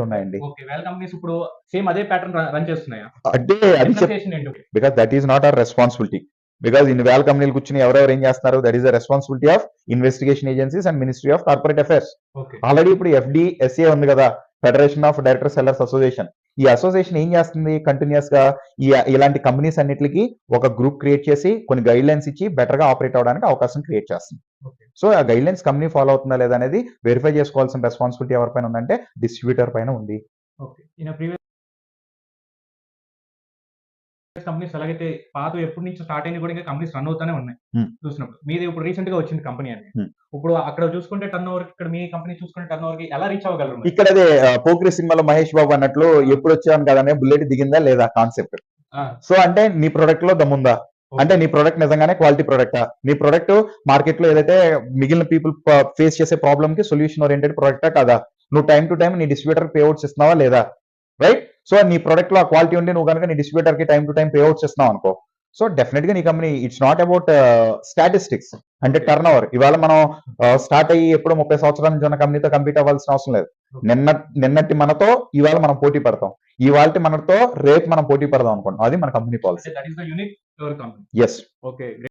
ఉన్నాయండి. ఓకే. వేల కంపెనీస్ ఇప్పుడు సేమ్ అదే ప్యాటర్న్ రన్ చేస్తున్నాయా? అంటే అది డిఫరెన్షియేషన్ ఏంటి? Because that is not our responsibility. Because ఇన్ని వేల కంపెనీలు కూర్చొని ఎవరెవరు ఏం చేస్తున్నారు, that is the responsibility of investigation agencies and ministry of corporate affairs. Okay. Already ఇప్పుడు FDSA ఉంది కదా, federation of director sellers association. ఈ అసోసియేషన్ ఏం చేస్తుంది, కంటిన్యూస్ గా ఇలాంటి కంపెనీస్ అన్నిటికి ఒక గ్రూప్ క్రియేట్ చేసి కొన్ని గైడ్ లైన్స్ ఇచ్చి బెటర్ గా ఆపరేట్ అవడానికి అవకాశం క్రియేట్ చేస్తుంది. ఓకే. సో ఆ గైడ్ లైన్స్ కంపెనీ ఫాలో అవుతుందా లేదా అనేది వెరిఫై చేసుకోవాల్సిన రెస్పాన్సిబిలిటీ ఎవరిపైన ఉందంటే డిస్ట్రిబ్యూటర్ పైన ఉంది. ఓకే. ప్రీవియస్ కంపెనీస్ ఎలాగైతే పాతవి ఎప్పటి నుంచి స్టార్ట్ అయినవి కూడా ఇంకా కంపెనీస్ రన్ అవుతానే ఉన్నాయి. చూసినప్పుడు మీది ఇప్పుడు రీసెంట్ గా వచ్చింది కంపెనీ అని. ఇప్పుడు అక్కడ చూసుకుంటే టర్న్ ఓవర్, ఇక్కడ మీ కంపెనీ చూసుకుంటే టర్న్ ఓవర్ కి ఎలా రీచ్ అవ్వగలరు మీరు? ఇక్కడ అదే పోకిరి సినిమాలో మహేష్ బాబు అన్నట్లు ఎప్పుడు వచ్చాను కదా బుల్లెట్ దిగిందా లేదా కాన్సెప్ట్. సో అంటే నీ ప్రొడక్ట్ లో దమ్ముందా, అంటే నీ ప్రొడక్ట్ నిజంగానే క్వాలిటీ ప్రొడక్టా, నీ ప్రొడక్ట్ మార్కెట్ లో ఏదైతే మిగిలిన పీపుల్ ఫేస్ చేసే ప్రాబ్లమ్ కి సొల్యూషన్ ఓరియంటెడ్ ప్రొడక్టా కదా, నువ్వు టైం టు టైం నీ డిస్ట్రిబ్యూటర్ పేఅవుట్స్ ఇస్తున్నావా లేదా, రైట్. సో నీ ప్రొడక్ట్ లో ఆ క్వాలిటీ ఉండి నువ్వు కనుక నీ డిస్ట్రిబ్యూటర్ కి టైం టు టైం పేఅవుట్స్ ఇస్తున్నావు అనుకో, సో డెఫినెట్ గా నీ company it's not about statistics అంటే టర్న్ ఓవర్. ఇవాళ మనం స్టార్ట్ అయ్యి ఎప్పుడు 30 సంవత్సరాల నుంచి ఉన్న కంపెనీతో కంపీట్ అవ్వాల్సిన అవసరం లేదు. నిన్నటి మనతో ఇవాళ మనం పోటీ పడతాం, ఇవాళ మనతో రేపు మనం పోటీ పడదాం అనుకుంటాం. అది మన company policy. That is the unique your company. Yes. Okay.